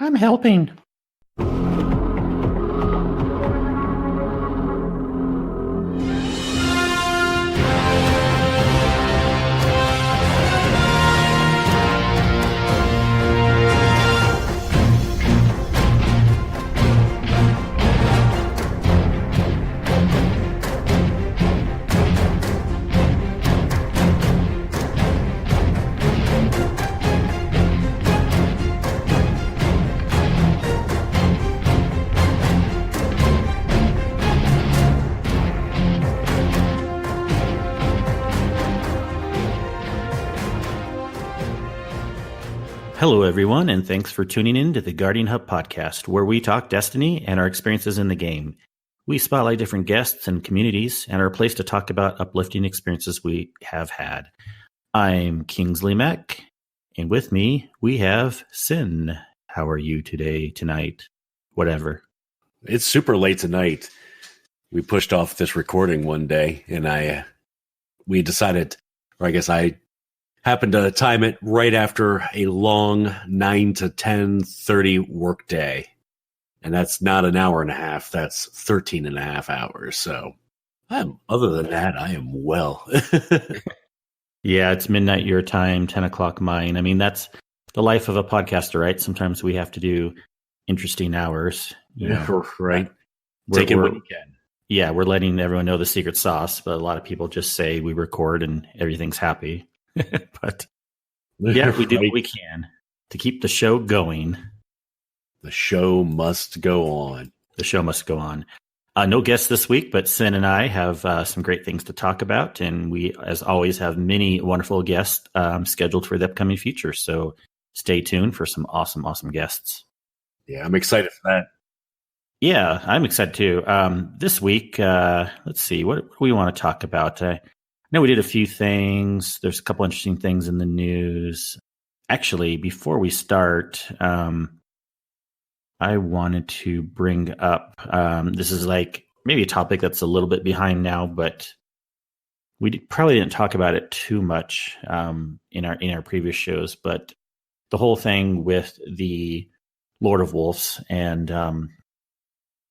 I'm helping. Hello, everyone, and thanks for tuning in to the Guardian Hub podcast, where we talk Destiny and our experiences in the game. We spotlight different guests and communities and are a place to talk about uplifting experiences we have had. I'm Kingsley Mack, and with me, we have Sin. How are you tonight? Whatever. It's super late tonight. We pushed off this recording one day, and we decided, or I guess I happened to time it right after a long 9 to 10:30 work day. And that's not an hour and a half. That's 13 and a half hours. So other than that, I am well. Yeah, it's midnight your time, 10 o'clock mine. I mean, that's the life of a podcaster, right? Sometimes we have to do interesting hours. Right. Take it when you can. Yeah, we're letting everyone know the secret sauce, but a lot of people just say we record and everything's happy. But yeah, we do what we can to keep the show going. The show must go on. The show must go on. No guests this week, but Sin and I have some great things to talk about. And we, as always, have many wonderful guests scheduled for the upcoming future. So stay tuned for some awesome guests. Yeah, I'm excited for that. Yeah, I'm excited too. This week, let's see, what do we want to talk about? I know we did a few things. There's a couple interesting things in the news. Actually, before we start, I wanted to bring up, this is like maybe a topic that's a little bit behind now, but we probably didn't talk about it too much in our previous shows. But the whole thing with the Lord of Wolves and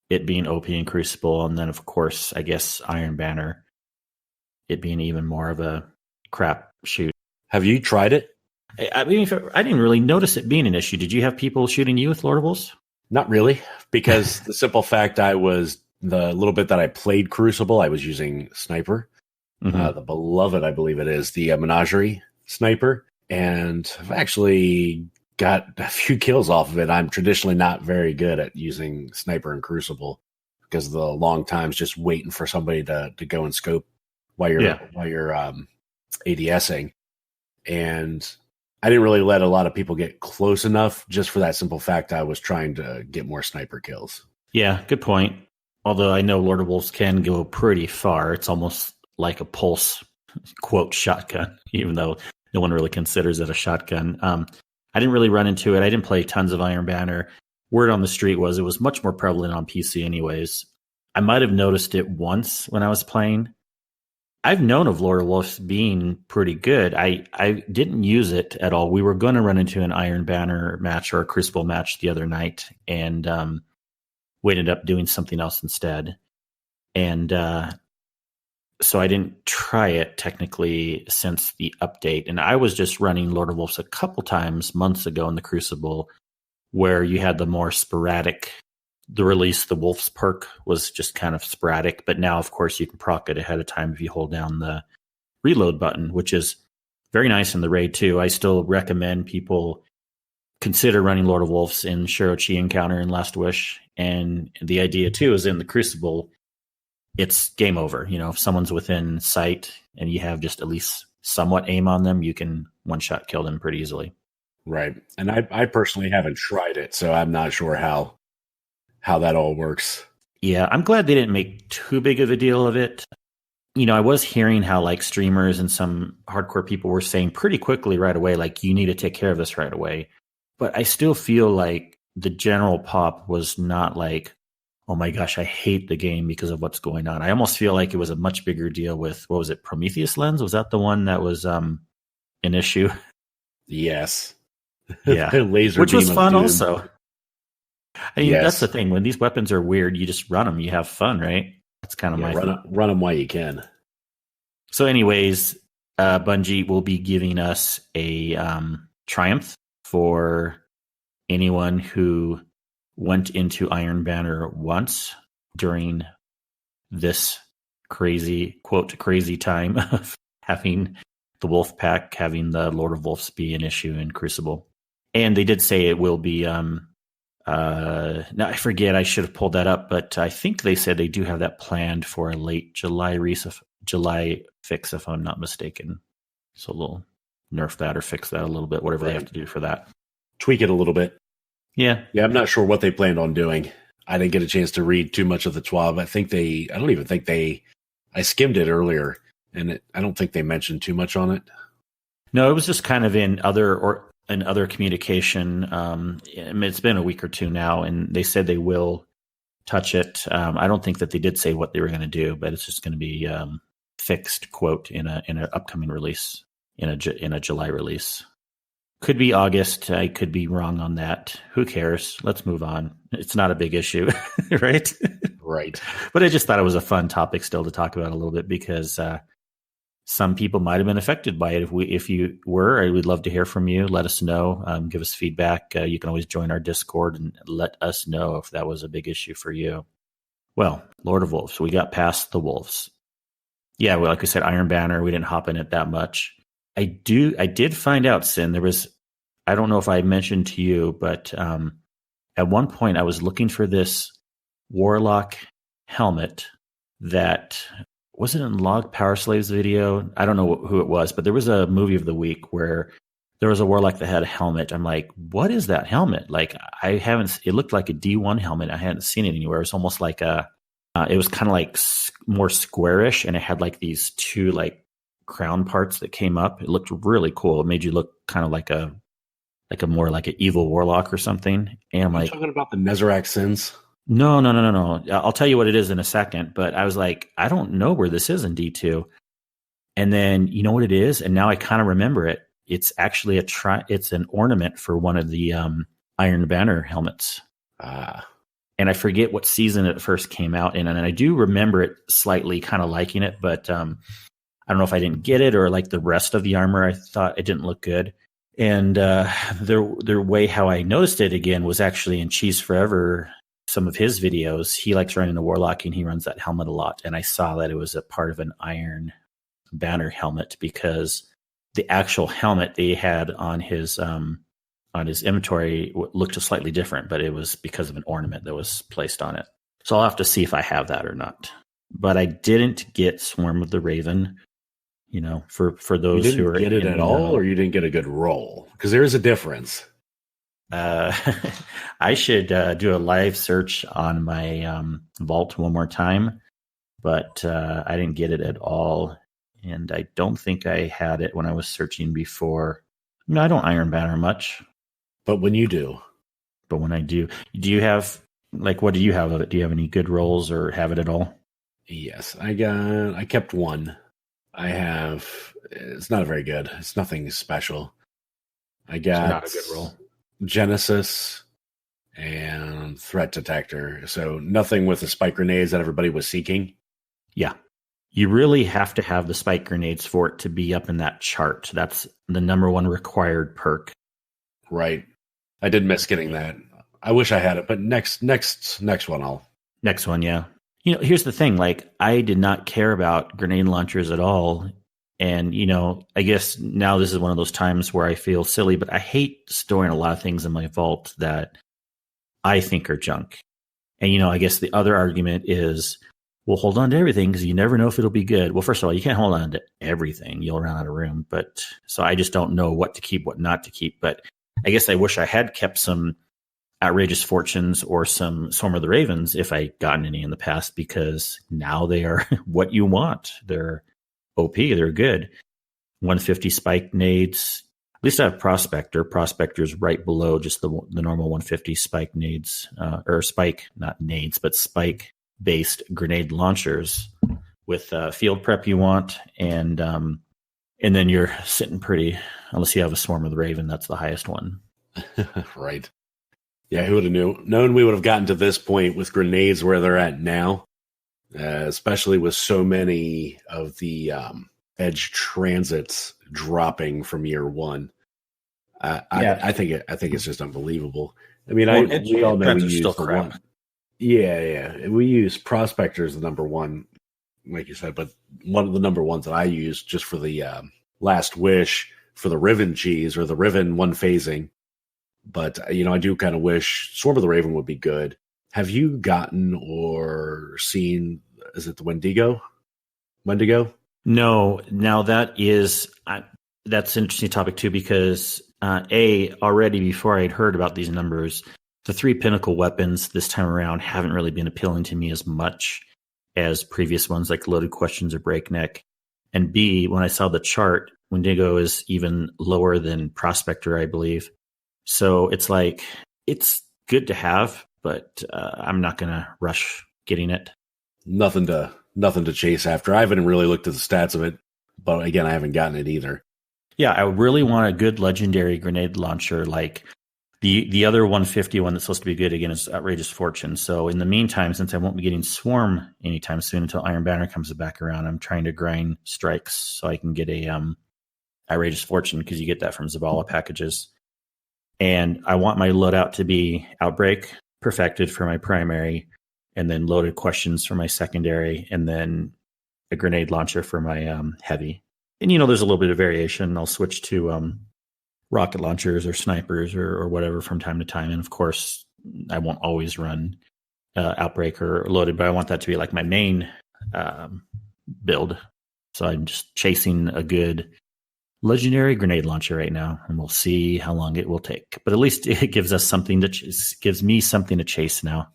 it being OP and Crucible, and then of course, I guess Iron Banner, it being even more of a crap shoot. Have you tried it? I mean, I didn't really notice it being an issue. Did you have people shooting you with Lord of Wolves? Not really, because the simple fact the little bit that I played Crucible, I was using Sniper. Mm-hmm. The Beloved, I believe it is, the Menagerie Sniper. And I've actually got a few kills off of it. I'm traditionally not very good at using Sniper and Crucible because of the long times just waiting for somebody to go and scope while you're ADSing. And I didn't really let a lot of people get close enough just for that simple fact I was trying to get more sniper kills. Yeah, good point. Although I know Lord of Wolves can go pretty far. It's almost like a pulse, quote, shotgun, even though no one really considers it a shotgun. I didn't really run into it. I didn't play tons of Iron Banner. Word on the street was it was much more prevalent on PC anyways. I might have noticed it once when I was playing. I've known of Lord of Wolves being pretty good. I didn't use it at all. We were going to run into an Iron Banner match or a Crucible match the other night, and we ended up doing something else instead. And so I didn't try it technically since the update. And I was just running Lord of Wolves a couple times months ago in the Crucible, where you had the more sporadic. The release, the Wolf's perk was just kind of sporadic, but now, of course, you can proc it ahead of time if you hold down the reload button, which is very nice in the raid too. I still recommend people consider running Lord of Wolves in Shirochi Encounter and Last Wish. And the idea too is in the Crucible, it's game over. You know, if someone's within sight and you have just at least somewhat aim on them, you can one-shot kill them pretty easily. Right. And I personally haven't tried it, so I'm not sure how that all works. Yeah, I'm glad they didn't make too big of a deal of it. You know, I was hearing how like streamers and some hardcore people were saying pretty quickly right away, like, you need to take care of this right away. But I still feel like the general pop was not like, oh my gosh, I hate the game because of what's going on. I almost feel like it was a much bigger deal with, what was it, Prometheus Lens? Was that the one that was an issue? Yes. Yeah. Laser which was beam of fun doom. also. I mean, that's the thing. When these weapons are weird, you just run them. You have fun, right? That's kind of my thought. Run them while you can. So, anyways, Bungie will be giving us a triumph for anyone who went into Iron Banner once during this crazy time of having the Wolf Pack, having the Lord of Wolves be an issue in Crucible. And they did say it will be now I forget, I should have pulled that up, but I think they said they do have that planned for a late July fix, if I'm not mistaken. So we'll nerf that or fix that a little bit, whatever they have to do for that. Tweak it a little bit. Yeah. Yeah, I'm not sure what they planned on doing. I didn't get a chance to read too much of the 12. I skimmed it earlier, and I don't think they mentioned too much on it. No, it was just kind of in other communication. It's been a week or two now, and they said they will touch it. I don't think that they did say what they were going to do, but it's just going to be fixed quote in an upcoming release, in a July release. Could be August. I could be wrong on that. Who cares? Let's move on. It's not a big issue, right? Right. But I just thought it was a fun topic still to talk about a little bit, because some people might have been affected by it. If you were, I would love to hear from you. Let us know. Give us feedback. You can always join our Discord and let us know if that was a big issue for you. Well, Lord of Wolves. We got past the wolves. Yeah, well, like we said, Iron Banner. We didn't hop in it that much. I did find out, Sin. There was, I don't know if I mentioned to you, but at one point I was looking for this Warlock helmet that wasn't in Log Power Slaves video. I don't know who it was, but there was a movie of the week where there was a Warlock that had a helmet. I'm like, what is that helmet? Like, it looked like a D1 helmet. I hadn't seen it anywhere. It was almost like it was kind of like more squarish, and it had like these two like crown parts that came up. It looked really cool. It made you look kind of like a more like an evil warlock or something. And I'm like, talking about the Nezarec sins? No. I'll tell you what it is in a second. But I was like, I don't know where this is in D2. And then you know what it is, and now I kind of remember it. It's actually it's an ornament for one of the Iron Banner helmets. And I forget what season it first came out in, and I do remember it slightly kind of liking it, but I don't know if I didn't get it or like the rest of the armor. I thought it didn't look good. And their way how I noticed it again was actually in Cheese Forever, some of his videos. He likes running the Warlock, and he runs that helmet a lot. And I saw that it was a part of an Iron Banner helmet, because the actual helmet they had on his inventory looked slightly different, but it was because of an ornament that was placed on it. So I'll have to see if I have that or not. But I didn't get Swarm of the Raven. You know, for those who are get it at all, or you didn't get a good roll, because there is a difference. I should do a live search on my vault one more time, but I didn't get it at all, and I don't think I had it when I was searching before. I don't Iron Banner much, but when you do, when I do you have, like, what do you have of it? Do you have any good rolls or have it at all? Yes, I kept one. It's not very good. It's nothing special. I got not a good roll. Genesis and Threat Detector. So nothing with the spike grenades that everybody was seeking. Yeah. You really have to have the spike grenades for it to be up in that chart. That's the number one required perk. Right. I did miss getting that. I wish I had it, but next one Next one, yeah. You know, here's the thing, like, I did not care about grenade launchers at all. And, you know, I guess now this is one of those times where I feel silly, but I hate storing a lot of things in my vault that I think are junk. And, you know, I guess the other argument is, well, hold on to everything because you never know if it'll be good. Well, first of all, you can't hold on to everything. You'll run out of room. But so I just don't know what to keep, what not to keep. But I guess I wish I had kept some Outrageous Fortunes or some Swarm of the Ravens if I gotten any in the past, because now they are what you want. They're OP. They're good. 150 spike nades. At least I have Prospector. Prospector's right below just the normal 150 spike nades, or spike, not nades, but spike based grenade launchers with field prep you want. And then you're sitting pretty, unless you have a Swarm of the Raven. That's the highest one. Right. Yeah, who would have known we would have gotten to this point with grenades where they're at now, especially with so many of the edge transits dropping from year one. I think it's just unbelievable. I mean, Well, we all know we are still use the crap. one. Yeah. We use Prospector as the number one, like you said, but one of the number ones that I use just for the Last Wish for the Riven cheese or the Riven one phasing. But, I do kind of wish Swarm of the Raven would be good. Have you gotten or seen, is it the Wendigo? No, now that's an interesting topic too, because already before I'd heard about these numbers, the 3 pinnacle weapons this time around haven't really been appealing to me as much as previous ones like Loaded Questions or Breakneck. And B, when I saw the chart, Wendigo is even lower than Prospector, I believe. So it's like, it's good to have, but I'm not going to rush getting it. Nothing to chase after. I haven't really looked at the stats of it, but again, I haven't gotten it either. Yeah, I really want a good legendary grenade launcher. Like the other 150 one that's supposed to be good again is Outrageous Fortune. So in the meantime, since I won't be getting Swarm anytime soon until Iron Banner comes back around, I'm trying to grind strikes so I can get a Outrageous Fortune, because you get that from Zavala packages. And I want my loadout to be Outbreak Perfected for my primary, and then Loaded Questions for my secondary, and then a grenade launcher for my heavy. And, there's a little bit of variation. I'll switch to rocket launchers or snipers or whatever from time to time. And, of course, I won't always run Outbreak or Loaded, but I want that to be like my main build. So I'm just chasing a good legendary grenade launcher right now, and we'll see how long it will take. But at least it gives us something gives me something to chase now.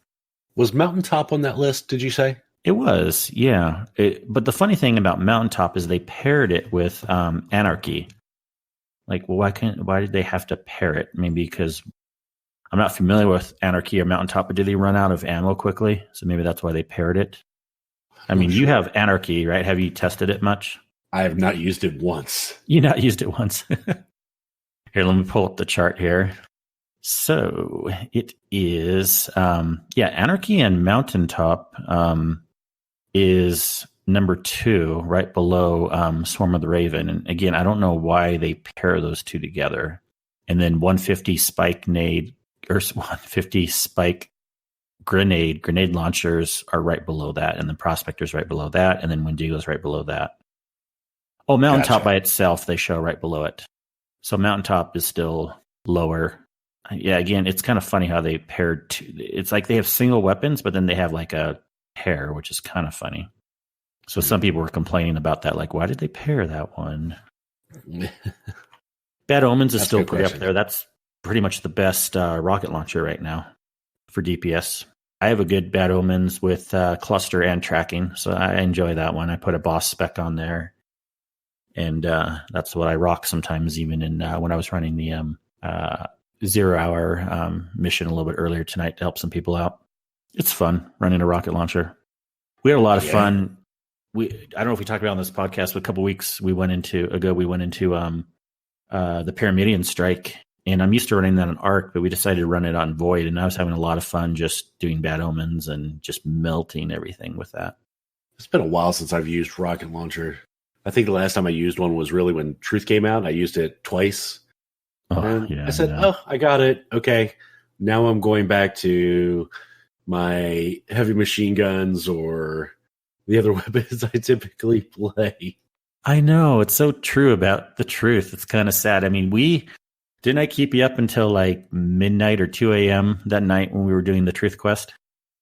Was Mountaintop on that list, did you say? It was, yeah. But the funny thing about Mountaintop is they paired it with Anarchy. Like, well, why did they have to pair it? Maybe because I'm not familiar with Anarchy or Mountaintop, but did they run out of ammo quickly? So maybe that's why they paired it. I mean, you have Anarchy, right? Have you tested it much? I have not used it once. You not used it once. Here, let me pull up the chart here. So it is, Anarchy and Mountaintop is number 2, right below Swarm of the Raven. And again, I don't know why they pair those two together. And then 150 spike nade or 150 spike grenade launchers are right below that, and the Prospector's right below that, and then Wendigo's right below that. Oh, Mountaintop by itself, they show right below it. So Mountaintop is still lower. Yeah, again, it's kind of funny how they paired two. It's like they have single weapons, but then they have like a pair, which is kind of funny. So some people were complaining about that. Like, why did they pair that one? Bad Omens is still pretty up there. That's pretty much the best rocket launcher right now for DPS. I have a good Bad Omens with cluster and tracking, so I enjoy that one. I put a boss spec on there. And that's what I rock sometimes, even in when I was running the 0 hour mission a little bit earlier tonight to help some people out. It's fun running a rocket launcher. We had a lot of fun. I don't know if we talked about on this podcast, but a couple weeks we went into the Pyramidion Strike, and I'm used to running that on Arc, but we decided to run it on Void, and I was having a lot of fun just doing Bad Omens and just melting everything with that. It's been a while since I've used rocket launcher. I think the last time I used one was really when Truth came out. I used it twice. I said, I got it. Okay. Now I'm going back to my heavy machine guns or the other weapons I typically play. I know. It's so true about the Truth. It's kind of sad. I mean, didn't I keep you up until like midnight or 2 a.m. that night when we were doing the Truth Quest?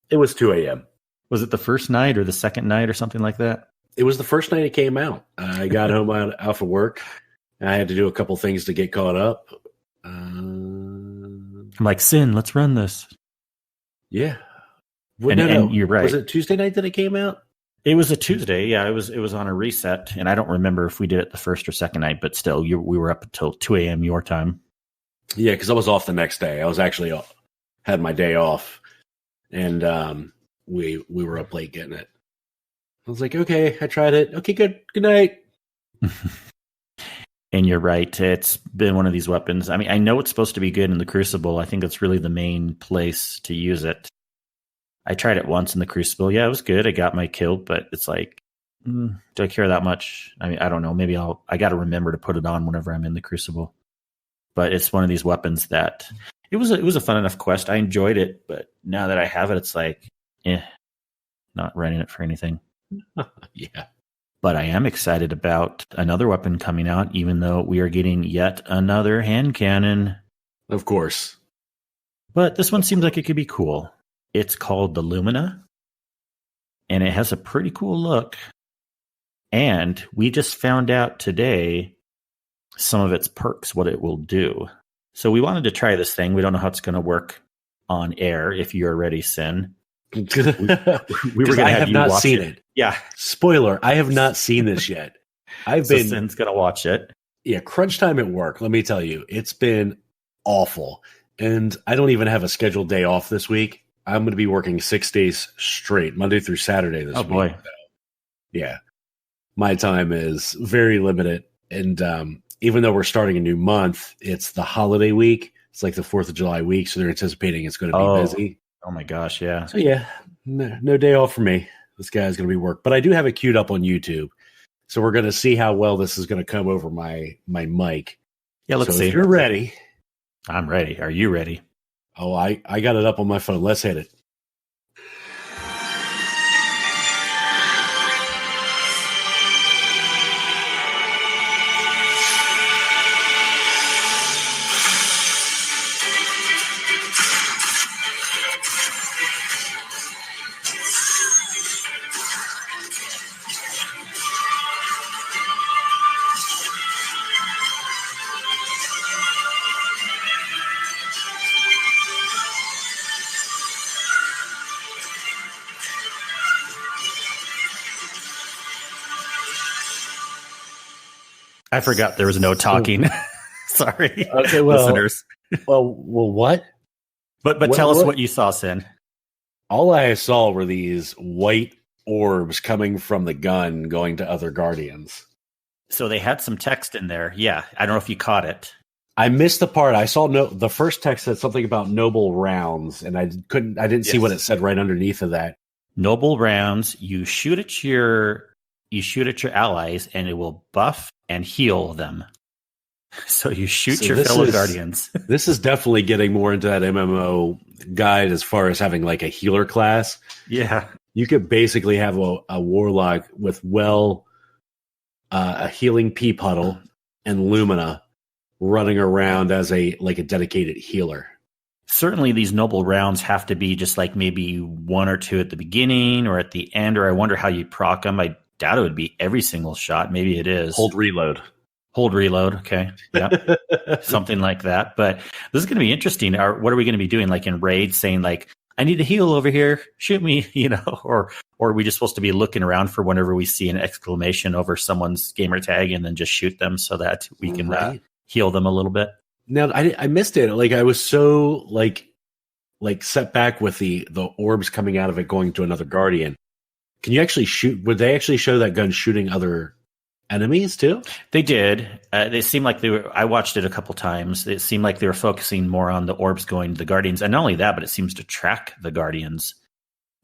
It was 2 a.m. Was it the first night or the second night or something like that? It was the first night it came out. I got home out of work. I had to do a couple things to get caught up. I'm like, Sin, let's run this. Yeah. Well, and you're right. Was it Tuesday night that it came out? It was a Tuesday. Yeah, it was on a reset. And I don't remember if we did it the first or second night, but still, we were up until 2 a.m. your time. Yeah, because I was off the next day. I was actually had my day off. And we were up late getting it. I was like, okay, I tried it. Okay, good. Good night. And you're right. It's been one of these weapons. I mean, I know it's supposed to be good in the Crucible. I think that's really the main place to use it. I tried it once in the Crucible. Yeah, it was good. I got my kill, but it's like, do I care that much? I mean, I don't know. Maybe I got to remember to put it on whenever I'm in the Crucible. But it's one of these weapons that it was a fun enough quest. I enjoyed it, but now that I have it, it's like, not running it for anything. Yeah. But I am excited about another weapon coming out, even though we are getting yet another hand cannon. Of course. But this one seems like it could be cool. It's called the Lumina, and it has a pretty cool look. And we just found out today some of its perks, what it will do. So we wanted to try this thing. We don't know how it's going to work on air if you're ready, Sin. We were going to have you not watch seen it. Yeah. Spoiler, I have not seen this yet. Sin's going to watch it. Yeah, crunch time at work, let me tell you, it's been awful. And I don't even have a scheduled day off this week. I'm going to be working 6 days straight, Monday through Saturday this week. Oh, boy. So, yeah. My time is very limited. And even though we're starting a new month, it's the holiday week. It's like the 4th of July week. So they're anticipating it's going to be busy. Oh, my gosh. Yeah. So, yeah, no day off for me. This guy's going to be work. But I do have it queued up on YouTube. So we're going to see how well this is going to come over my mic. Yeah, let's see. If you're ready. I'm ready. Are you ready? Oh, I got it up on my phone. Let's hit it. I forgot there was no talking. Sorry, okay, well, listeners. Well, what? But tell us what you saw, Sin. All I saw were these white orbs coming from the gun going to other Guardians. So they had some text in there. Yeah, I don't know if you caught it. I missed the part. I saw the first text said something about noble rounds, and I didn't see what it said right underneath of that. Noble rounds. You shoot at your allies, and it will buff and heal them. So you shoot your fellow Guardians. This is definitely getting more into that MMO guide as far as having like a healer class. Yeah. You could basically have a warlock with a healing pea puddle and Lumina running around as a dedicated healer. Certainly these noble rounds have to be just like maybe 1 or 2 at the beginning or at the end, or I wonder how you proc them. I doubt it would be every single shot. Maybe it is. Hold reload. Okay. Yeah. Something like that. But this is going to be interesting. What are we going to be doing? Like in raids saying like, I need a heal over here. Shoot me, or are we just supposed to be looking around for whenever we see an exclamation over someone's gamer tag and then just shoot them so that we can heal them a little bit? Now I missed it. Like I was so like set back with the orbs coming out of it going to another Guardian. Can you actually shoot? Would they actually show that gun shooting other enemies too? They did. They seemed like I watched it a couple times. It seemed like they were focusing more on the orbs going to the Guardians, and not only that, but it seems to track the Guardians.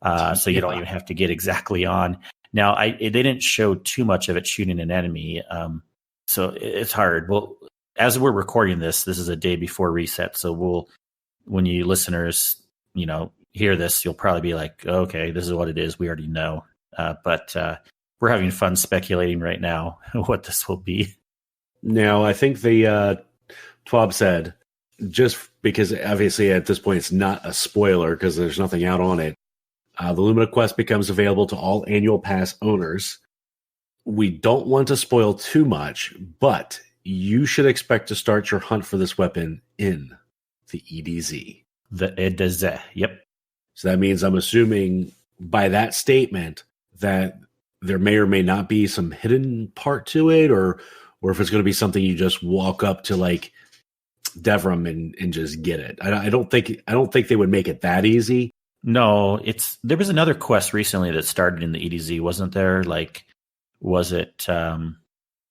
So you don't even have to get exactly on. Now, they didn't show too much of it shooting an enemy, so it's hard. Well, as we're recording this is a day before reset, so when you listeners, hear this, you'll probably be like, okay, this is what it is. We already know, but we're having fun speculating right now what this will be. Now, I think the Twab said, just because obviously at this point it's not a spoiler because there's nothing out on it, the Lumina Quest becomes available to all annual pass owners. We don't want to spoil too much, but you should expect to start your hunt for this weapon in the EDZ. The EDZ, yep. So that means I'm assuming by that statement that there may or may not be some hidden part to it, or if it's going to be something you just walk up to like Devram and just get it. I don't think they would make it that easy. No, there was another quest recently that started in the EDZ, wasn't there? Like, was it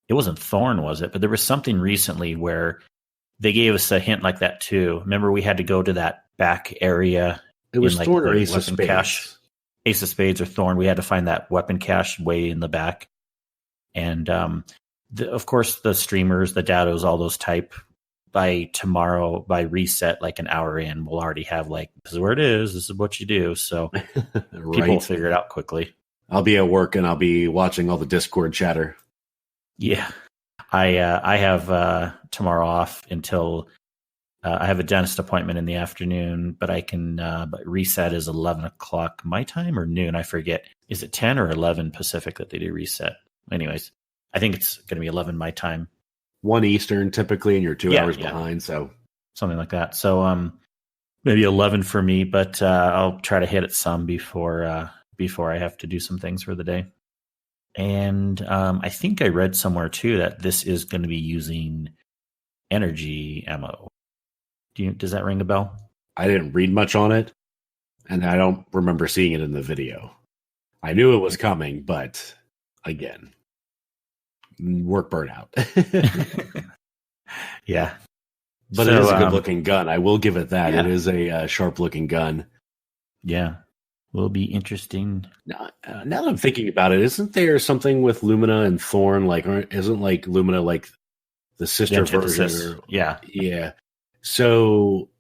it wasn't Thorn, was it? But there was something recently where they gave us a hint like that too. Remember, we had to go to that back area. It was in, like, Thorn or the Ace of weapon Spades. cache. Ace of Spades or Thorn. We had to find that weapon cache way in the back. And of course, the streamers, the dados, all those type, by tomorrow, by reset, like an hour in, we'll already have like, this is where it is. This is what you do. So Right. people will figure it out quickly. I'll be at work and I'll be watching all the Discord chatter. Yeah. I have tomorrow off until I have a dentist appointment in the afternoon, but I can but reset is 11 o'clock my time or noon. I forget. Is it 10 or 11 Pacific that they do reset? Anyways, I think it's going to be 11 my time. 1 Eastern typically, and you're 2 hours behind. So something like that. So maybe 11 for me, but I'll try to hit it some before I have to do some things for the day. And I think I read somewhere too that this is going to be using energy ammo. Does that ring a bell? I didn't read much on it, and I don't remember seeing it in the video. I knew it was coming, but again, work burnout. Yeah. But it is a good-looking gun. I will give it that. Yeah. It is a sharp-looking gun. Yeah. Will be interesting. Now that I'm thinking about it, isn't there something with Lumina and Thorn? Like, isn't like Lumina like the sister version? Yeah. Yeah. So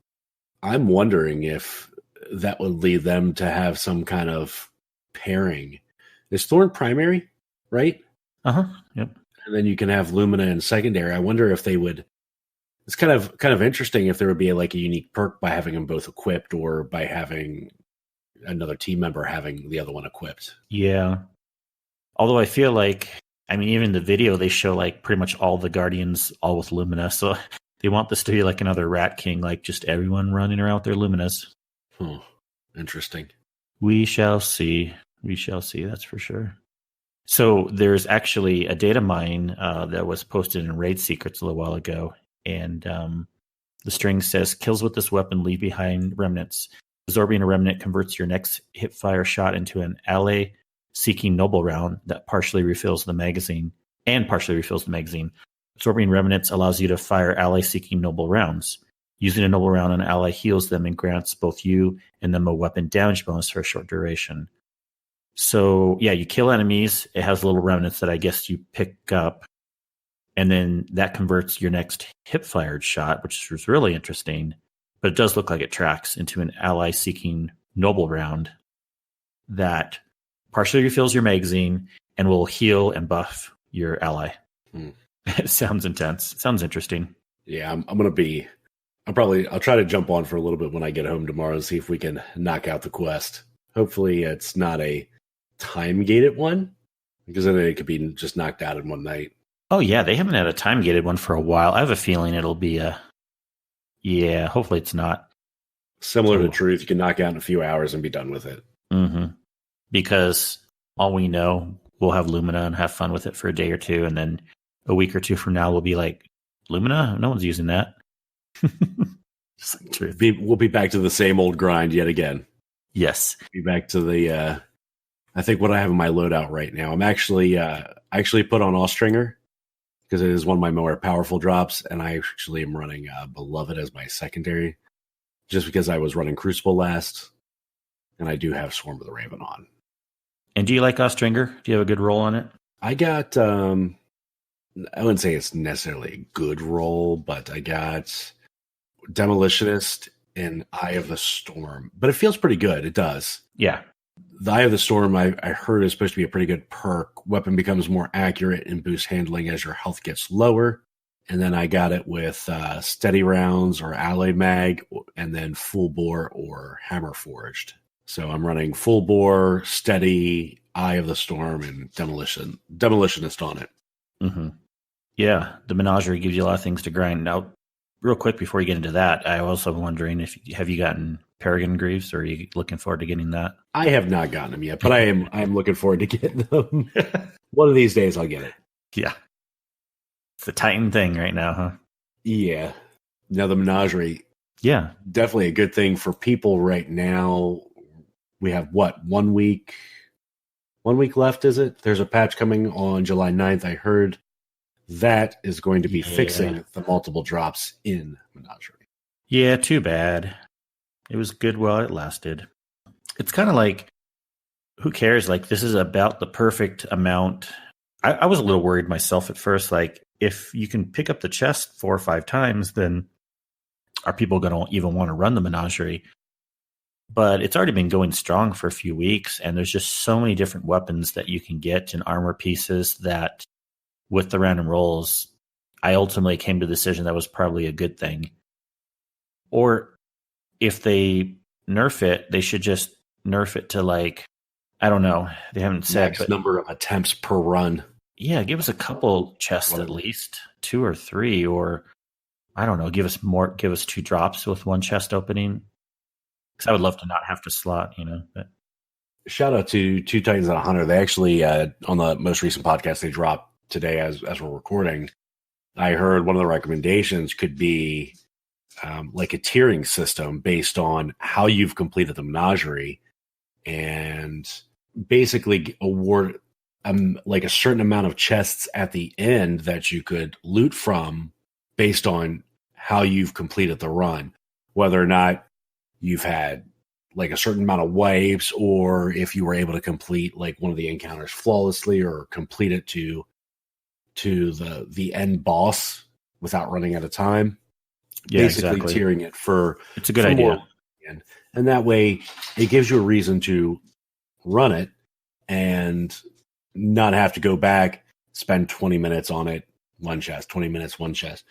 I'm wondering if that would lead them to have some kind of pairing. Is Thorn primary, right? Uh-huh. Yep. And then you can have Lumina in secondary. I wonder if they would. It's kind of interesting if there would be like a unique perk by having them both equipped, or by having another team member having the other one equipped. Yeah. Although I feel like, I mean, even in the video, they show like pretty much all the Guardians all with Lumina. So they want this to be like another Rat King, like just everyone running around with their Luminas. Interesting. We shall see. We shall see. That's for sure. So there's actually a data mine that was posted in Raid Secrets a little while ago. And the string says, kills with this weapon leave behind remnants. Absorbing a remnant converts your next hip-fire shot into an ally-seeking noble round that partially refills the magazine. Absorbing remnants allows you to fire ally-seeking noble rounds. Using a noble round, an ally heals them and grants both you and them a weapon damage bonus for a short duration. So, yeah, you kill enemies. It has little remnants that I guess you pick up. And then that converts your next hip-fired shot, which is really interesting. But it does look like it tracks into an ally-seeking noble round that partially refills your magazine and will heal and buff your ally. It sounds intense. It sounds interesting. Yeah, I'll try to jump on for a little bit when I get home tomorrow and see if we can knock out the quest. Hopefully it's not a time-gated one, because then it could be just knocked out in one night. Oh, yeah, they haven't had a time-gated one for a while. I have a feeling it'll be yeah, hopefully it's not. Similar to Truth, you can knock out in a few hours and be done with it. Mm-hmm. Because all we know, we'll have Lumina and have fun with it for a day or two, and then a week or two from now, we'll be like, Lumina? No one's using that. Just like Truth. We'll be back to the same old grind yet again. Yes. Be back to the, I think what I have in my loadout right now, I'm actually, I actually put on Austringer, because it is one of my more powerful drops, and I actually am running Beloved as my secondary, just because I was running Crucible last, and I do have Swarm of the Raven on. And do you like Austringer? Do you have a good roll on it? I got, I wouldn't say it's necessarily a good roll, but I got Demolitionist and Eye of the Storm. But it feels pretty good. It does. Yeah. The Eye of the Storm, I heard, is supposed to be a pretty good perk. Weapon becomes more accurate and boosts handling as your health gets lower. And then I got it with steady rounds or ally mag, and then full bore or hammer forged. So I'm running full bore, steady, Eye of the Storm, and demolitionist on it. Mm-hmm. Yeah, the menagerie gives you a lot of things to grind. Now, real quick before you get into that, I also wondering have you gotten Peregrine Greaves, or are you looking forward to getting that? I have not gotten them yet, but I am looking forward to getting them. One of these days I'll get it. Yeah. It's a Titan thing right now, huh? Yeah. Now the menagerie. Yeah. Definitely a good thing for people right now. We have 1 week? 1 week left, is it? There's a patch coming on July 9th. I heard that is going to be Yeah. fixing the multiple drops in Menagerie. Yeah, too bad. It was good while it lasted. It's kind of like, who cares? Like, this is about the perfect amount. I was a little worried myself at first. Like, if you can pick up the chest 4 or 5 times, then are people going to even want to run the Menagerie? But it's already been going strong for a few weeks, and there's just so many different weapons that you can get and armor pieces that with the random rolls, I ultimately came to the decision that was probably a good thing. Or if they nerf it, they should just nerf it to, like, I don't know. They haven't said, Max but number of attempts per run. yeah, give us a couple chests at least, 2 or 3, or I don't know, give us 2 drops with 1 chest opening. Because I would love to not have to slot, But Shout out to Two Titans and a Hunter. They actually, on the most recent podcast they dropped today as we're recording, I heard one of the recommendations could be like a tiering system based on how you've completed the Menagerie, and basically award like a certain amount of chests at the end that you could loot from based on how you've completed the run, whether or not you've had like a certain amount of wipes, or if you were able to complete like one of the encounters flawlessly or complete it to the end boss without running out of time. yeah, Basically exactly. tiering it for It's a good idea. And that way it gives you a reason to run it and not have to go back, spend 20 minutes on it, 1 chest, 20 minutes, 1 chest.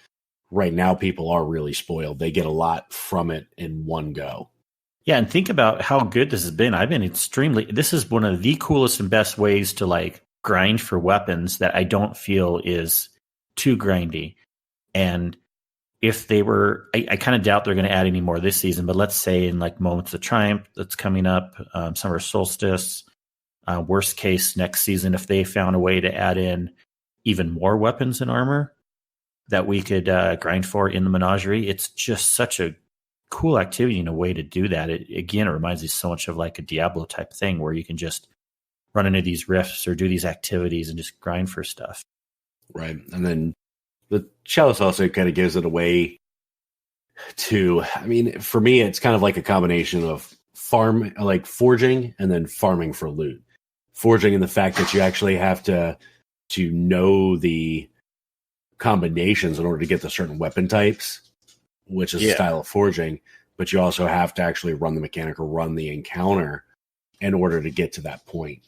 Right now, people are really spoiled. They get a lot from it in one go. Yeah, and think about how good this has been. This is one of the coolest and best ways to like grind for weapons that I don't feel is too grindy. And if they were, I kind of doubt they're going to add any more this season, but let's say in like Moments of Triumph that's coming up, Summer Solstice, worst case next season, if they found a way to add in even more weapons and armor that we could grind for in the Menagerie, it's just such a cool activity and a way to do that. It reminds me so much of like a Diablo type thing where you can just run into these rifts or do these activities and just grind for stuff. Right. And then the chalice also kind of gives it a way to, I mean, for me, it's kind of like a combination of forging and then farming for loot. Forging in the fact that you actually have to know the combinations in order to get the certain weapon types, which is a style of forging, but you also have to actually run the mechanic or run the encounter in order to get to that point.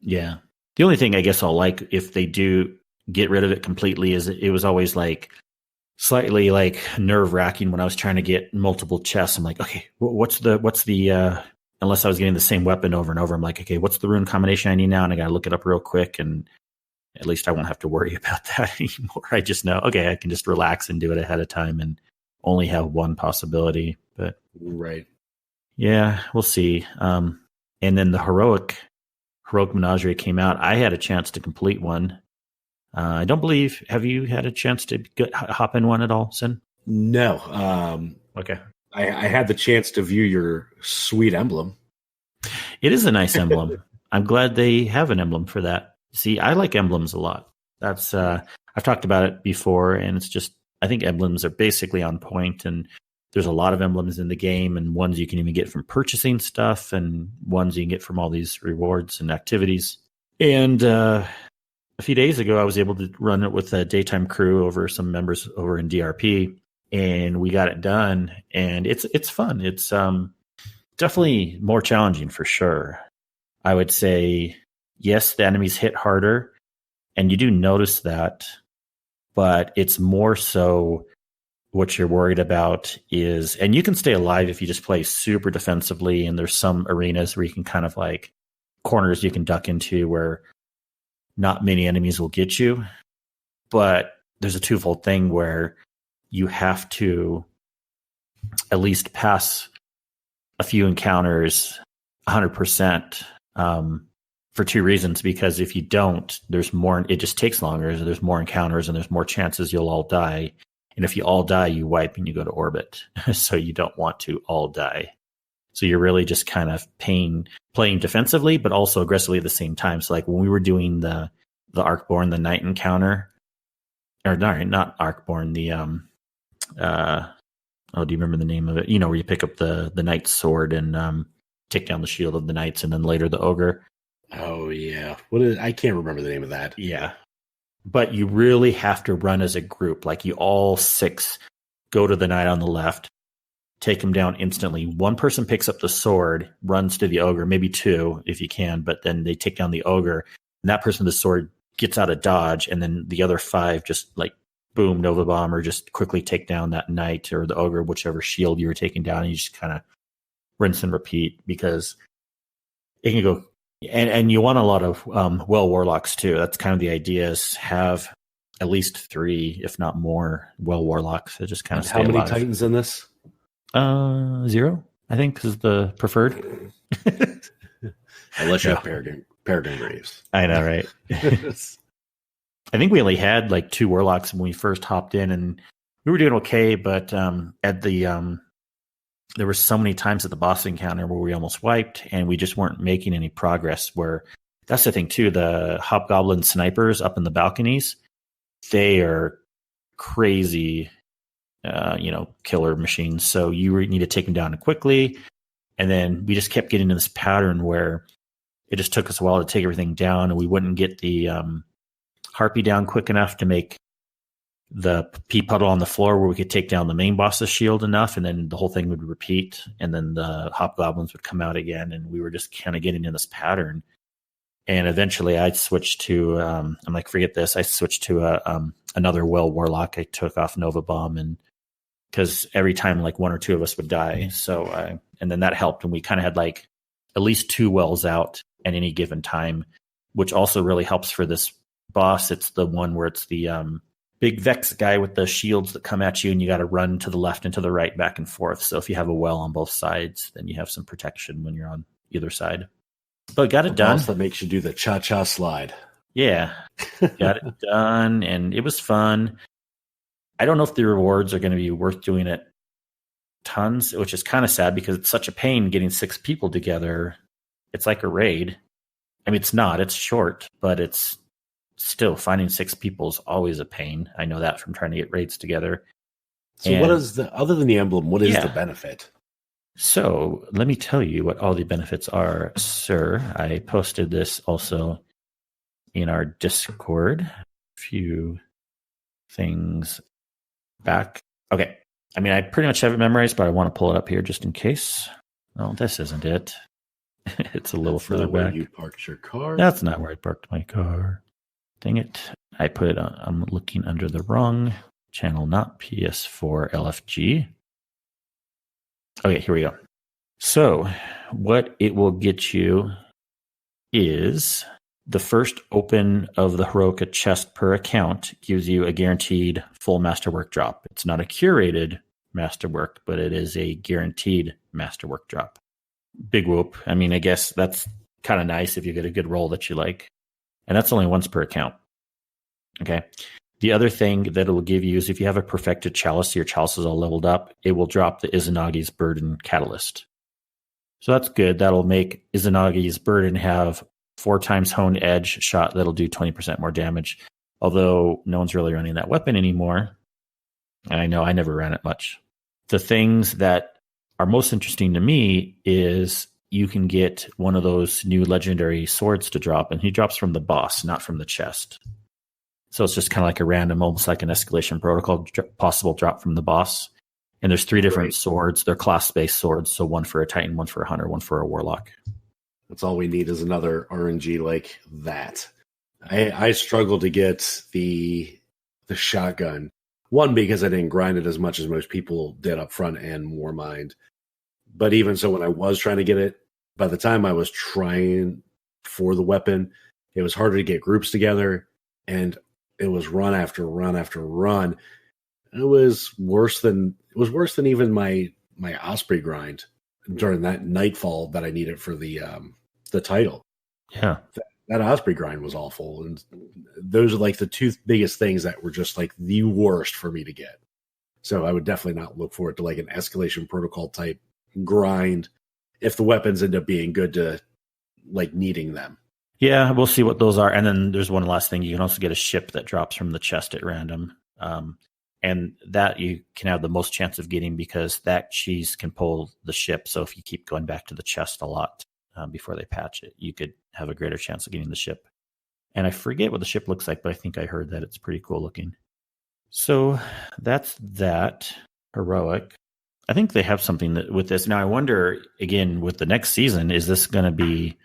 Yeah. The only thing I guess I'll like if they do get rid of it completely is it was always like slightly like nerve wracking when I was trying to get multiple chests. I'm like, okay, what's the unless I was getting the same weapon over and over, I'm like, okay, what's the rune combination I need now? And I got to look it up real quick. And at least I won't have to worry about that anymore. I just know, okay, I can just relax and do it ahead of time and only have one possibility. But right. Yeah, we'll see. And then the heroic Menagerie came out. I had a chance to complete one. I don't believe. Have you had a chance to hop in one at all, Sin? No. Okay. I had the chance to view your sweet emblem. It is a nice emblem. I'm glad they have an emblem for that. See, I like emblems a lot. That's I've talked about it before, and it's just I think emblems are basically on point, and there's a lot of emblems in the game, and ones you can even get from purchasing stuff, and ones you can get from all these rewards and activities. And a few days ago, I was able to run it with a daytime crew over some members over in DRP, and we got it done. And it's fun. It's definitely more challenging for sure. I would say, yes, the enemies hit harder, and you do notice that, but it's more so what you're worried about is, and you can stay alive if you just play super defensively, and there's some arenas where you can kind of like corners you can duck into where not many enemies will get you. But there's a twofold thing where you have to at least pass a few encounters 100%. For 2 reasons, because if you don't, there's more, it just takes longer. So there's more encounters and there's more chances you'll all die. And if you all die, you wipe and you go to orbit. So you don't want to all die. So you're really just kind of playing defensively, but also aggressively at the same time. So like when we were doing the Arcborn, the night encounter, or not Arkborn, the do you remember the name of it? Where you pick up the knight's sword and take down the shield of the knights, and then later the ogre. Oh yeah, I can't remember the name of that. Yeah, but you really have to run as a group. Like you all 6 go to the knight on the left, take him down instantly. One person picks up the sword, runs to the ogre, maybe 2 if you can, but then they take down the ogre, and that person with the sword gets out of dodge, and then the other 5 just like boom, Nova Bomb, or just quickly take down that knight or the ogre, whichever shield you were taking down, and you just kind of rinse and repeat, because it can go. And you want a lot of warlocks too. That's kind of the idea, is have at least 3, if not more, warlocks. That just kind of stay How many alive. titans in this? 0, I think, is the preferred. Unless you have Peregrine Graves. I know, right? I think we only had like 2 warlocks when we first hopped in, and we were doing okay. But at the there were so many times at the boss encounter where we almost wiped, and we just weren't making any progress. Where that's the thing too. The hobgoblin snipers up in the balconies, they are crazy, killer machines. So you need to take them down quickly. And then we just kept getting into this pattern where it just took us a while to take everything down, and we wouldn't get the harpy down quick enough to make the pea puddle on the floor where we could take down the main boss's shield enough, and then the whole thing would repeat, and then the hobgoblins would come out again, and we were just kind of getting in this pattern. And eventually I switched to I'm like, forget this. I switched to another warlock. I took off Nova Bomb, and because every time like 1 or 2 of us would die. And then that helped, and we kind of had like at least 2 wells out at any given time, which also really helps for this boss. It's the one where it's the big Vex guy with the shields that come at you, and you got to run to the left and to the right, back and forth. So if you have a well on both sides, then you have some protection when you're on either side. But got it done. Boss that makes you do the cha-cha slide. Yeah, got it done, and it was fun. I don't know if the rewards are going to be worth doing it tons, which is kind of sad because it's such a pain getting 6 people together. It's like a raid. I mean, it's not. It's short, but it's still, finding 6 people is always a pain. I know that from trying to get raids together. So what is other than the emblem, what is the benefit? So let me tell you what all the benefits are, sir. I posted this also in our Discord a few things back. Okay. I mean, I pretty much have it memorized, but I want to pull it up here just in case. Oh, this isn't it. It's a little further back. Where you parked your car? That's not where I parked my car. Dang it. I put it on. I'm looking under the wrong channel, not PS4 LFG. Okay, here we go. So what it will get you is the first open of the Heroica chest per account gives you a guaranteed full masterwork drop. It's not a curated masterwork, but it is a guaranteed masterwork drop. Big whoop. I mean, I guess that's kind of nice if you get a good roll that you like. And that's only once per account. Okay. The other thing that it will give you is if you have a perfected chalice, your chalice is all leveled up, it will drop the Izanagi's Burden Catalyst. So that's good. That'll make Izanagi's Burden have 4 times honed edge shot that'll do 20% more damage. Although no one's really running that weapon anymore. And I know I never ran it much. The things that are most interesting to me is you can get one of those new legendary swords to drop, and he drops from the boss, not from the chest. So it's just kind of like a random, almost like an escalation protocol possible drop from the boss. And there's 3 different swords. They're class-based swords. So one for a Titan, one for a Hunter, one for a Warlock. That's all we need is another RNG like that. I struggled to get the shotgun. One, because I didn't grind it as much as most people did up front and Warmind. But even so, when I was trying to get it, by the time I was trying for the weapon, it was harder to get groups together. And it was run after run after run. It was worse than even my Osprey grind during that nightfall that I needed for the title. Yeah, that Osprey grind was awful, and those are like the 2 biggest things that were just like the worst for me to get. So I would definitely not look forward to like an escalation protocol type grind if the weapons end up being good to like needing them. Yeah, we'll see what those are. And then there's one last thing. You can also get a ship that drops from the chest at random. And that you can have the most chance of getting because that cheese can pull the ship. So if you keep going back to the chest a lot before they patch it, you could have a greater chance of getting the ship. And I forget what the ship looks like, but I think I heard that it's pretty cool looking. So that's that. Heroic. I think they have something with this. Now I wonder, again, with the next season, is this going to be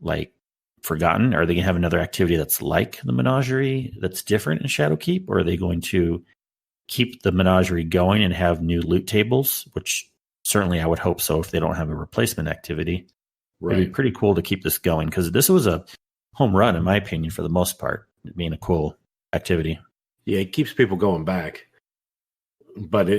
like forgotten? Are they going to have another activity that's like the menagerie that's different in Shadowkeep? Or are they going to keep the menagerie going and have new loot tables, which certainly I would hope so if they don't have a replacement activity. Right. It'd be pretty cool to keep this going because this was a home run, in my opinion, for the most part, being a cool activity. Yeah, it keeps people going back. But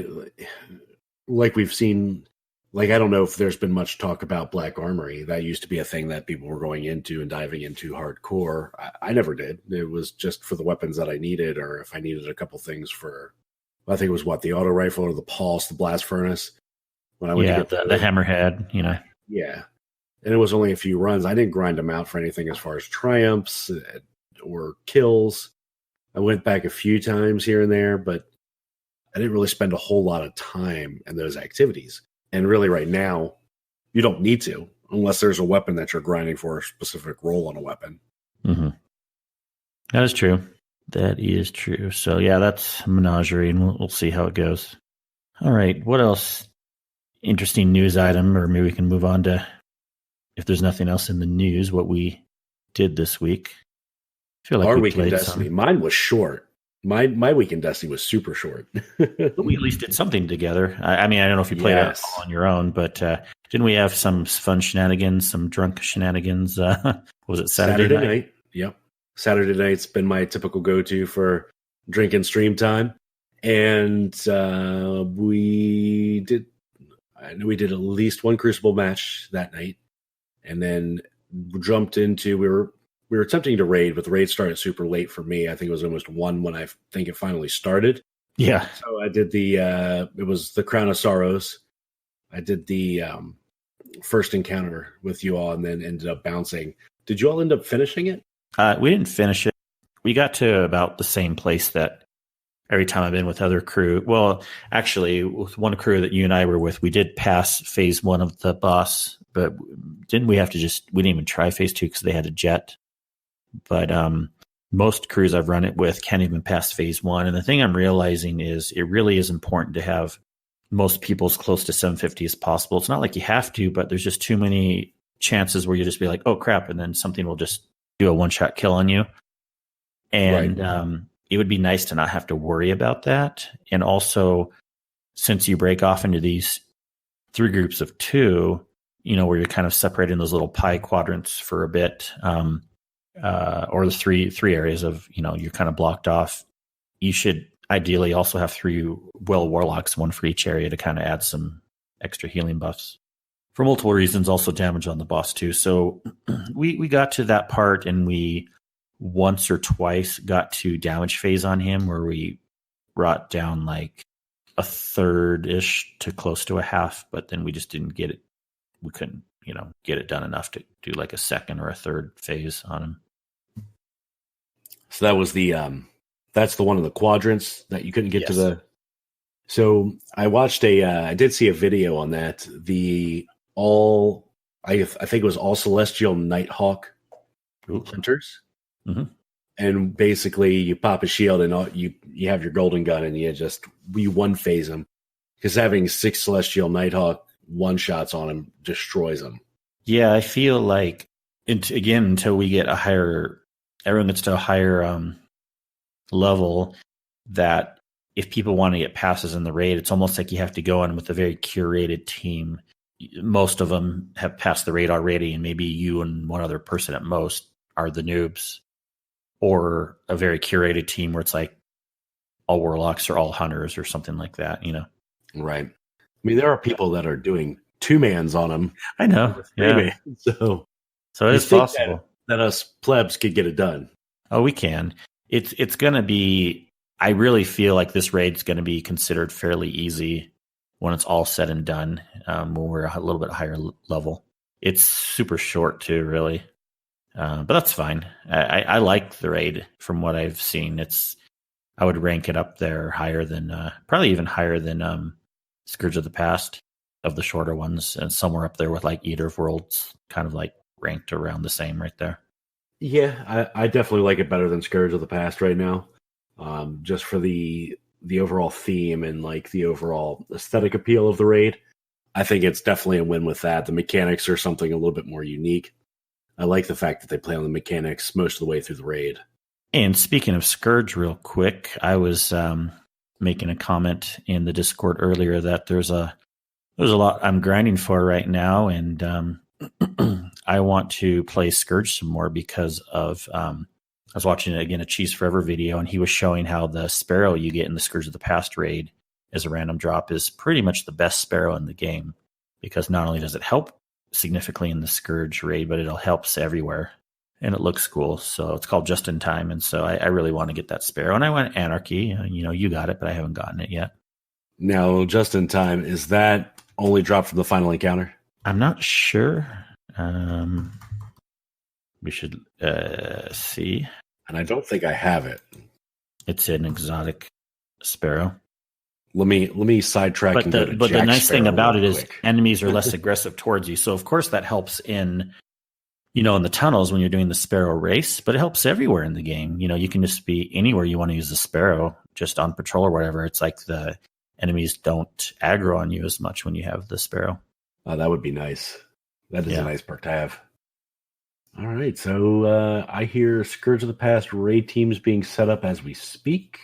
like we've seen, like I don't know if there's been much talk about Black Armory. That used to be a thing that people were going into and diving into hardcore. I never did. It was just for the weapons that I needed, or if I needed a couple things for, I think it was the auto rifle or the pulse, the blast furnace. When I went to get the hammerhead, Yeah. And it was only a few runs. I didn't grind them out for anything as far as triumphs or kills. I went back a few times here and there, but I didn't really spend a whole lot of time in those activities. And really right now, you don't need to, unless there's a weapon that you're grinding for a specific role on a weapon. Mm-hmm. That is true. That is true. So yeah, that's Menagerie, and we'll see how it goes. All right. What else? Interesting news item, or maybe we can move on to, if there's nothing else in the news, what we did this week. I feel like our week in Destiny. Mine was short. My week in Destiny was super short. But we at least did something together. I mean, I don't know if you played it all on your own, but didn't we have some fun shenanigans, some drunk shenanigans? Was it Saturday night? Yep. Saturday night's been my typical go-to for drinking stream time. And we did at least one Crucible match that night. And then jumped into, we were attempting to raid, but the raid started super late for me. I think it was almost 1 when I think it finally started. Yeah. So I did it was the Crown of Sorrows. I did the first encounter with you all and then ended up bouncing. Did you all end up finishing it? We didn't finish it. We got to about the same place that every time I've been with other crew. Well, actually, with one crew that you and I were with, we did pass phase 1 of the boss, but didn't we have to we didn't even try phase 2 because they had a jet. But most crews I've run it with can't even pass phase 1. And the thing I'm realizing is it really is important to have most people as close to 750 as possible. It's not like you have to, but there's just too many chances where you just be like, oh, crap, and then something will just do a one-shot kill on you. And it would be nice to not have to worry about that. And also, since you break off into these 3 groups of 2, where you're kind of separating those little pie quadrants for a bit, or the three areas of, you're kind of blocked off. You should ideally also have 3 warlocks, 1 for each area, to kind of add some extra healing buffs for multiple reasons. Also damage on the boss too. So we got to that part, and we once or twice got to damage phase on him, where we brought down like a third-ish to close to a half, but then we just didn't get it. We couldn't, get it done enough to do like a second or a third phase on him. So that was that's the one of the quadrants that you couldn't get to the. So I watched I did see a video on that. I think it was all Celestial Nighthawk hunters. Mm-hmm. And basically you pop a shield and you have your golden gun and you one phase them, because having 6 Celestial Nighthawk one shots on him destroys them. Yeah, I feel like until we get everyone gets to a higher level, that if people want to get passes in the raid, it's almost like you have to go in with a very curated team. Most of them have passed the raid already, and maybe you and one other person at most are the noobs, or a very curated team where it's like all warlocks or all hunters or something like that, Right. I mean, there are people that are doing 2-mans on them. I know. Yeah. So it's possible that us plebs could get it done. Oh, we can. It's going to be, I really feel like this raid's going to be considered fairly easy when it's all said and done, when we're a little bit higher level. It's super short too, really. But that's fine. I like the raid from what I've seen. I would rank it up there higher than probably even higher than Scourge of the Past of the shorter ones, and somewhere up there with like Eater of Worlds, kind of like ranked around the same right there. Yeah, I definitely like it better than Scourge of the Past right now. Just for the overall theme and like the overall aesthetic appeal of the raid. I think it's definitely a win with that. The mechanics are something a little bit more unique. I like the fact that they play on the mechanics most of the way through the raid. And speaking of Scourge, real quick, I was making a comment in the Discord earlier that there's a lot I'm grinding for right now, and I want to play Scourge some more because of I was watching again a Cheese Forever video, and he was showing how the Sparrow you get in the Scourge of the Past raid as a random drop is pretty much the best Sparrow in the game, because not only does it help significantly in the Scourge raid, but it helps everywhere, and it looks cool. So it's called Just in Time, and so I really want to get that Sparrow. And I went Anarchy. You got it, but I haven't gotten it yet. Now, Just in Time, is that only dropped from the final encounter? I'm not sure. We should see. And I don't think I have it. It's an exotic Sparrow. Let me sidetrack. But the nice Sparrow thing about it is quick. enemies are less aggressive towards you. So of course that helps in the tunnels when you're doing the Sparrow race, but it helps everywhere in the game. You can just be anywhere you want to use the Sparrow, just on patrol or whatever. It's like the enemies don't aggro on you as much when you have the Sparrow. That would be nice. That is a nice perk to have. All right, so I hear Scourge of the Past raid teams being set up as we speak.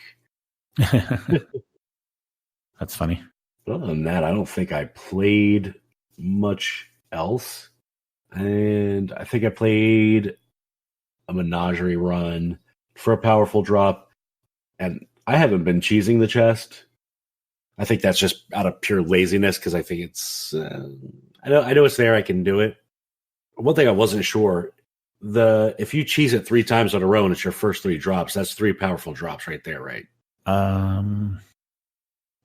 That's funny. But other than that, I don't think I played much else. And I think I played a Menagerie run for a powerful drop. And I haven't been cheesing the chest. I think that's just out of pure laziness because I think it's... I know it's there. I can do it. One thing I wasn't sure, if you cheese it 3 times in a row and it's your first 3 drops, that's 3 powerful drops right there, right? Or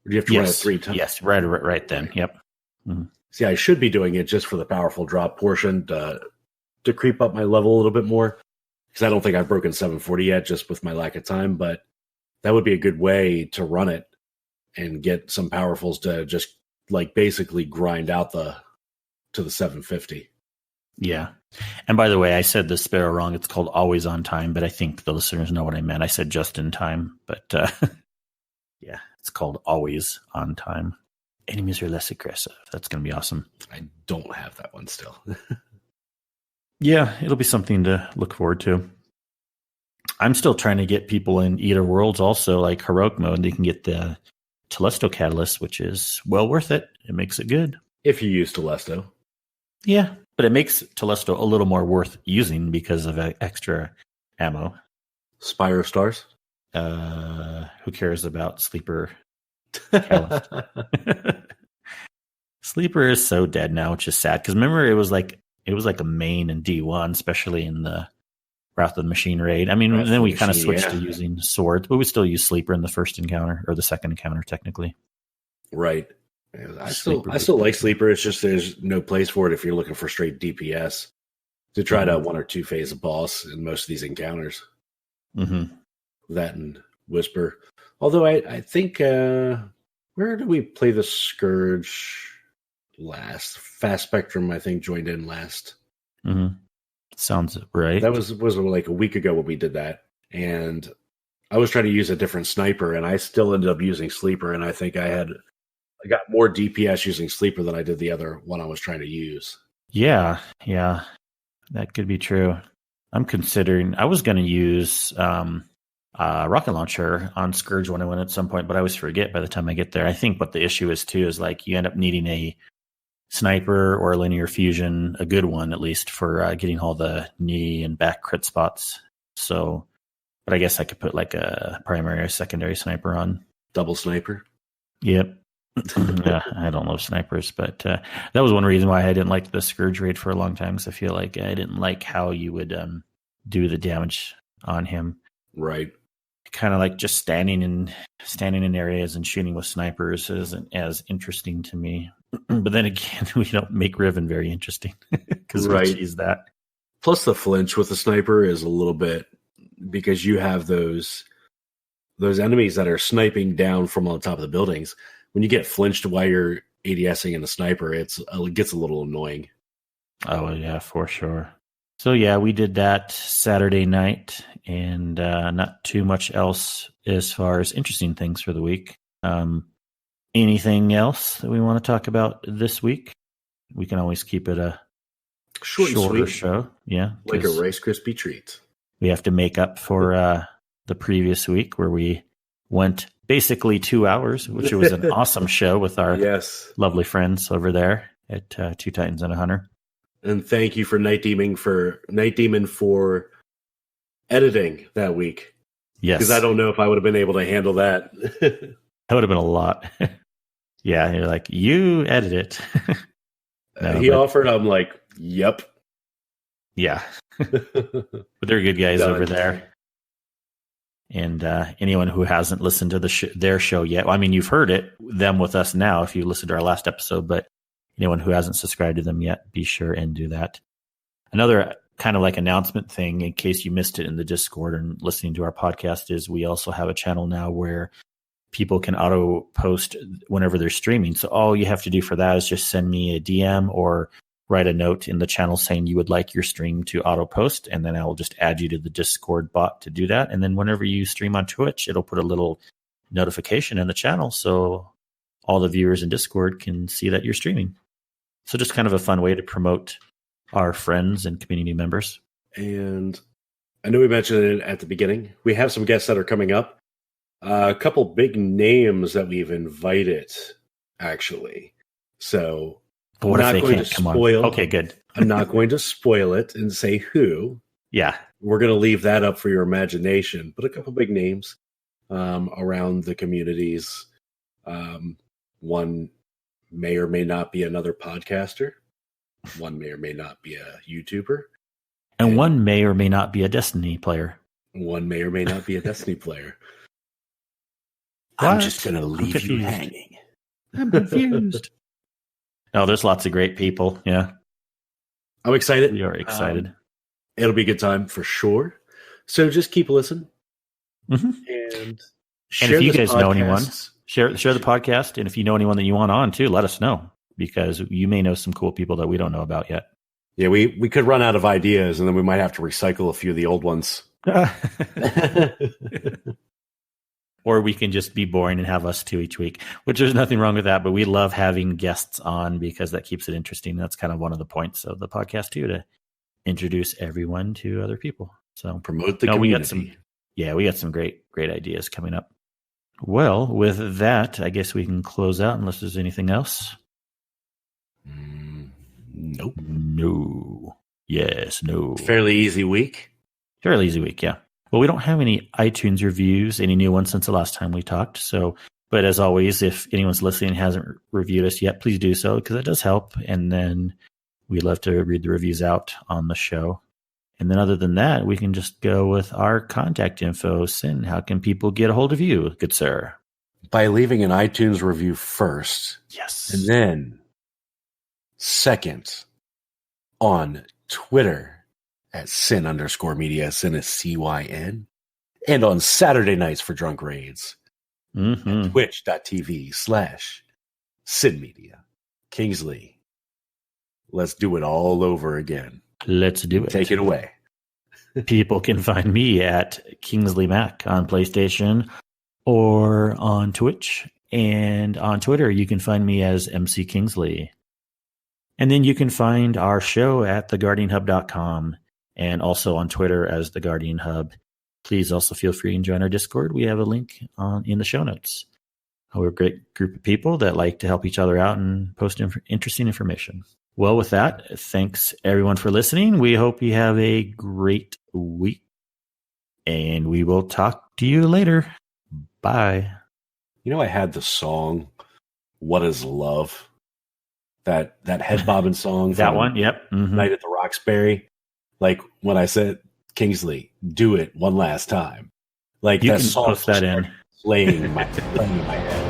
do you have to run it 3 times? Yes, right then. Yep. Mm-hmm. See, I should be doing it just for the powerful drop portion to creep up my level a little bit more, because I don't think I've broken 740 yet, just with my lack of time. But that would be a good way to run it and get some powerfuls to just like basically grind out to the 750. Yeah. And by the way, I said the Sparrow wrong. It's called Always on Time, but I think the listeners know what I meant. I said Just in Time, but yeah, it's called Always on Time. Enemies are less aggressive. That's going to be awesome. I don't have that one still. Yeah, it'll be something to look forward to. I'm still trying to get people in Eater Worlds also, like Heroic Mode. They can get the Telesto Catalyst, which is well worth it. It makes it good. If you use Telesto. Yeah, but it makes Telesto a little more worth using because of extra ammo. Spire Stars? Who cares about Sleeper? Sleeper is so dead now, which is sad. Because remember, it was like a main in D1, especially in the Wrath of the Machine raid. I mean, then we kind of switched to using swords, but we still use Sleeper in the first encounter, or the second encounter, technically. Right. I still like Sleeper. It's just there's no place for it if you're looking for straight DPS to try to 1 or 2 phase a boss in most of these encounters. Mm-hmm. That and Whisper. Although I think where did we play the Scourge last? Fast Spectrum, I think, joined in last. Mm-hmm. Sounds right. That was like a week ago when we did that, and I was trying to use a different sniper, and I still ended up using Sleeper, and I think I got more DPS using Sleeper than I did the other one I was trying to use. Yeah, that could be true. I'm considering. I was going to use rocket launcher on Scourge when I went at some point, but I always forget by the time I get there. I think what the issue is too is like you end up needing a sniper or a linear fusion, a good one at least, for getting all the knee and back crit spots. So, but I guess I could put like a primary or secondary sniper on. Double sniper? Yep. Yeah, I don't love snipers, but that was one reason why I didn't like the Scourge raid for a long time, because I feel like I didn't like how you would do the damage on him. Right. Kind of like just standing in areas and shooting with snipers isn't as interesting to me. But then again, we don't make Riven very interesting because we cheese that. Plus, the flinch with the sniper is a little bit because you have those enemies that are sniping down from on top of the buildings. When you get flinched while you're ADSing in a sniper, it gets a little annoying. Oh, yeah, for sure. So, yeah, we did that Saturday night, and not too much else as far as interesting things for the week. Anything else that we want to talk about this week? We can always keep it a shorter show. Yeah. Like a Rice Krispie treat. We have to make up for the previous week where we went basically 2 hours, which was an awesome show with our lovely friends over there at Two Titans and a Hunter. And thank you for Night Demon for editing that week. Yes. Because I don't know if I would have been able to handle that. That would have been a lot. Yeah, you're like, you edit it. He offered, I'm like, yep. Yeah. But they're good guys over there. And anyone who hasn't listened to their show yet, well, I mean, you've heard them with us now if you listened to our last episode, but anyone who hasn't subscribed to them yet, be sure and do that. Another kind of like announcement thing, in case you missed it in the Discord and listening to our podcast, is we also have a channel now where people can auto post whenever they're streaming. So all you have to do for that is just send me a DM or write a note in the channel saying you would like your stream to auto post, and then I will just add you to the Discord bot to do that. And then whenever you stream on Twitch, it'll put a little notification in the channel so all the viewers in Discord can see that you're streaming. So just kind of a fun way to promote our friends and community members. And I know we mentioned it at the beginning. We have some guests that are coming up. A couple big names that we've invited, actually. So what if they can't come on? Okay, good. I'm not going to spoil it and say who. Yeah. We're going to leave that up for your imagination. But a couple big names around the communities. One may or may not be another podcaster. One may or may not be a YouTuber. And one may or may not be a Destiny player. One may or may not be a Destiny player. What? I'm just going to leave you hanging. I'm confused. No, there's lots of great people. Yeah. I'm excited. We are excited. It'll be a good time for sure. So just keep listening. Mm-hmm. And if you guys know anyone, share the podcast. And if you know anyone that you want on too, let us know, because you may know some cool people that we don't know about yet. Yeah, we could run out of ideas, and then we might have to recycle a few of the old ones. Or we can just be boring and have us two each week, which there's nothing wrong with that. But we love having guests on because that keeps it interesting. That's kind of one of the points of the podcast too, to introduce everyone to other people. So promote the community. We got some great ideas coming up. Well, with that, I guess we can close out unless there's anything else. Nope. No. Yes. No. Fairly easy week. Fairly easy week. Yeah. Well, we don't have any iTunes reviews, any new ones since the last time we talked. So, but as always, if anyone's listening and hasn't reviewed us yet, please do so, because it does help. And then we love to read the reviews out on the show. And then other than that, we can just go with our contact info. Sin, how can people get a hold of you, good sir? By leaving an iTunes review first. Yes. And then second on Twitter at Sin_media. Sin is CYN. And on Saturday nights for Drunk Raids. Mm-hmm. Twitch.tv/SinMedia. Kingsley, let's do it all over again. Let's do it. Take it away. People can find me at Kingsley Mac on PlayStation or on Twitch. And on Twitter, you can find me as MC Kingsley. And then you can find our show at theguardianhub.com and also on Twitter as The Guardian Hub. Please also feel free and join our Discord. We have a link in the show notes. We're a great group of people that like to help each other out and post interesting information. Well, with that, thanks everyone for listening. We hope you have a great week, and we will talk to you later. Bye. You know, I had the song "What Is Love," that head bobbing song. That one, yep. Mm-hmm. Night at the Roxbury. Like when I said, Kingsley, do it one last time. Like you that can song post that in. playing in my head.